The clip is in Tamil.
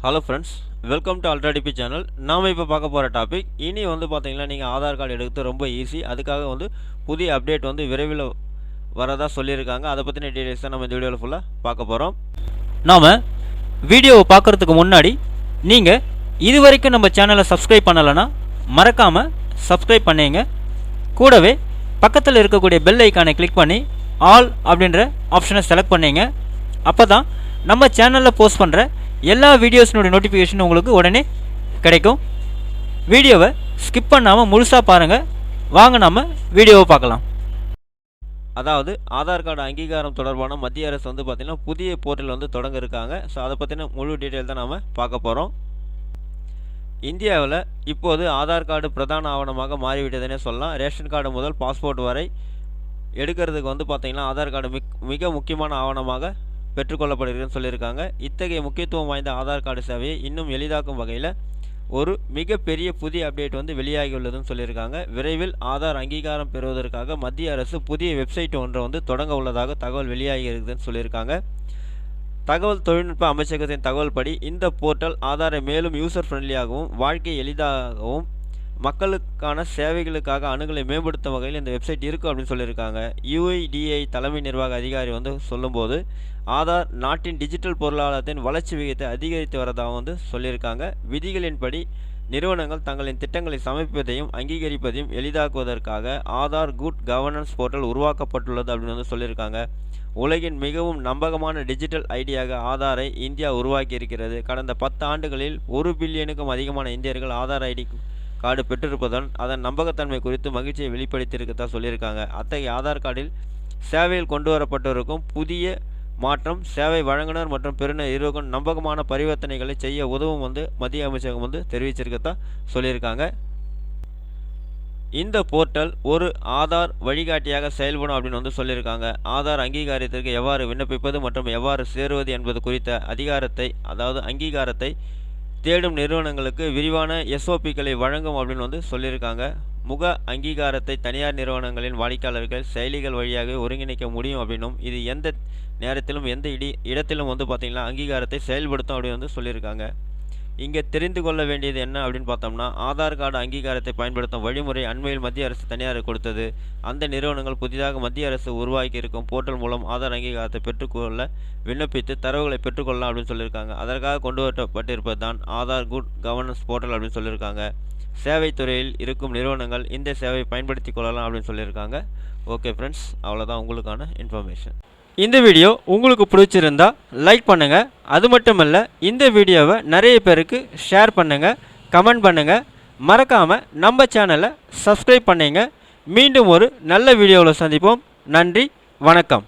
ஹலோ ஃப்ரெண்ட்ஸ், வெல்கம் டு அல்ட்ராடிபி சேனல். நாம் இப்போ பார்க்க போகிற டாபிக் இனி பார்த்தீங்கன்னா நீங்கள் ஆதார் கார்டு எடுக்கிறது ரொம்ப ஈஸி. அதுக்காக புதிய அப்டேட் விரைவில் வரதா சொல்லியிருக்காங்க. அதை பற்றின டீடைல்ஸ் தான் நம்ம இந்த வீடியோவில் ஃபுல்லாக பார்க்க போகிறோம். நாம் வீடியோவை பார்க்குறதுக்கு முன்னாடி நீங்கள் இது வரைக்கும் நம்ம சேனலை சப்ஸ்கிரைப் பண்ணலைன்னா மறக்காமல் சப்ஸ்கிரைப் பண்ணிங்க. கூடவே பக்கத்தில் இருக்கக்கூடிய பெல் ஐக்கானை கிளிக் பண்ணி ஆல் அப்படின்ற ஆப்ஷனை செலக்ட் பண்ணிங்க. அப்போ தான் நம்ம சேனலில் போஸ்ட் பண்ணுற எல்லா வீடியோஸினுடைய நோட்டிஃபிகேஷன் உங்களுக்கு உடனே கிடைக்கும். வீடியோவை ஸ்கிப் பண்ணாமல் முழுசாக பாருங்கள். வாங்க நம்ம வீடியோவை பார்க்கலாம். அதாவது ஆதார் கார்டு அங்கீகாரம் தொடர்பான மத்திய அரசு பார்த்திங்கன்னா புதிய போர்ட்டல் தொடங்க இருக்காங்க. ஸோ அதை பற்றின முழு டீட்டெயில் தான் நாம் பார்க்க போகிறோம். இந்தியாவில் இப்போது ஆதார் கார்டு பிரதான ஆவணமாக மாறிவிட்டதுன்னே சொல்லலாம். ரேஷன் கார்டு முதல் பாஸ்போர்ட் வரை எடுக்கிறதுக்கு பார்த்திங்கன்னா ஆதார் கார்டு மிக முக்கியமான ஆவணமாக பெற்றுக்கொள்ளப்படுகிறதுன்னு சொல்லியிருக்காங்க. இத்தகைய முக்கியத்துவம் வாய்ந்த ஆதார் கார்டு சேவையை இன்னும் எளிதாக்கும் வகையில் ஒரு மிகப்பெரிய புதிய அப்டேட் வெளியாகியுள்ளதுன்னு சொல்லியிருக்காங்க. விரைவில் ஆதார் அங்கீகாரம் பெறுவதற்காக மத்திய அரசு புதிய வெப்சைட் ஒன்றை தொடங்க உள்ளதாக தகவல் வெளியாகி இருக்குதுன்னு சொல்லியிருக்காங்க. தகவல் தொழில்நுட்ப அமைச்சகத்தின் தகவல் படி இந்த போர்ட்டல் ஆதாரை மேலும் யூசர் ஃப்ரெண்ட்லியாகவும் வாழ்க்கை எளிதாகவும் மக்களுக்கான சேவைகளுக்காக அணுகலை மேம்படுத்தும் வகையில் இந்த வெப்சைட் இருக்குது அப்படின்னு சொல்லியிருக்காங்க. UIDAI தலைமை நிர்வாக அதிகாரி சொல்லும்போது ஆதார் நாட்டின் டிஜிட்டல் பொருளாதாரத்தின் வளர்ச்சி விகிதத்தை அதிகரித்து வரதாக சொல்லியிருக்காங்க. விதிகளின்படி நிறுவனங்கள் தங்களின் திட்டங்களை சமர்ப்பிப்பதையும் அங்கீகரிப்பதையும் எளிதாக்குவதற்காக ஆதார் குட் கவர்னன்ஸ் போர்ட்டல் உருவாக்கப்பட்டுள்ளது அப்படின்னு சொல்லியிருக்காங்க. உலகின் மிகவும் நம்பகமான டிஜிட்டல் ஐடியாக ஆதாரை இந்தியா உருவாக்கி இருக்கிறது. கடந்த 10 ஆண்டுகளில் 1 பில்லியனுக்கும் அதிகமான இந்தியர்கள் ஆதார் ஐடி கார்டு பெற்றிருப்பதுடன் அதன் நம்பகத்தன்மை குறித்து மகிழ்ச்சியை வெளிப்படுத்தியிருக்கதான் சொல்லியிருக்காங்க. அத்தகைய ஆதார் கார்டில் சேவையில் கொண்டு வரப்பட்டிருக்கும் புதிய மாற்றம் சேவை வழங்குனர் மற்றும் பெறுநர் இருவருக்கும் நம்பகமான பரிவர்த்தனைகளை செய்ய உதவும் மத்திய அமைச்சகம் தெரிவிச்சிருக்கதான் சொல்லியிருக்காங்க. இந்த போர்ட்டல் ஒரு ஆதார் வழிகாட்டியாக செயல்படும் அப்படின்னு சொல்லியிருக்காங்க. ஆதார் அங்கீகாரத்திற்கு எவ்வாறு விண்ணப்பிப்பது மற்றும் எவ்வாறு சேருவது என்பது குறித்த அங்கீகாரத்தை தேடும் நிறுவனங்களுக்கு விரிவான SOPக்களை வழங்கும் அப்படின்னு சொல்லியிருக்காங்க. முக அங்கீகாரத்தை தனியார் நிறுவனங்களின் வாடிக்கையாளர்கள் செயலிகள் வழியாக ஒருங்கிணைக்க முடியும் அப்படின்னும் இது எந்த நேரத்திலும் எந்த இடத்திலும் பார்த்திங்கன்னா அங்கீகாரத்தை செயல்படுத்தும் அப்படின்னு சொல்லியிருக்காங்க. இங்கே தெரிந்து கொள்ள வேண்டியது என்ன அப்படின்னு பார்த்தோம்னா, ஆதார் கார்டு அங்கீகாரத்தை பயன்படுத்தும் வழிமுறை அண்மையில் மத்திய அரசு தனியார் கொடுத்தது. அந்த நிறுவனங்கள் புதிதாக மத்திய அரசு உருவாக்கி இருக்கும் போர்ட்டல் மூலம் ஆதார் அங்கீகாரத்தை பெற்றுக்கொள்ள விண்ணப்பித்து தரவுகளை பெற்றுக்கொள்ளலாம் அப்படின்னு சொல்லியிருக்காங்க. அதற்காக கொண்டு வரப்பட்டிருப்பது தான் ஆதார் குட் கவர்னன்ஸ் போர்ட்டல் அப்படின்னு சொல்லியிருக்காங்க. சேவைத்துறையில் இருக்கும் நிறுவனங்கள் இந்த சேவையை பயன்படுத்தி கொள்ளலாம் அப்படின்னு சொல்லியிருக்காங்க. ஓகே ஃப்ரெண்ட்ஸ், அவ்வளோதான் உங்களுக்கான இன்ஃபர்மேஷன். இந்த வீடியோ உங்களுக்கு பிடிச்சிருந்தா லைக் பண்ணுங்கள். அது மட்டும் இல்லை, இந்த வீடியோவை நிறைய பேருக்கு ஷேர் பண்ணுங்கள், கமெண்ட் பண்ணுங்கள். மறக்காமல் நம்ம சேனலை சப்ஸ்கிரைப் பண்ணிங்க. மீண்டும் ஒரு நல்ல வீடியோவில் சந்திப்போம். நன்றி, வணக்கம்.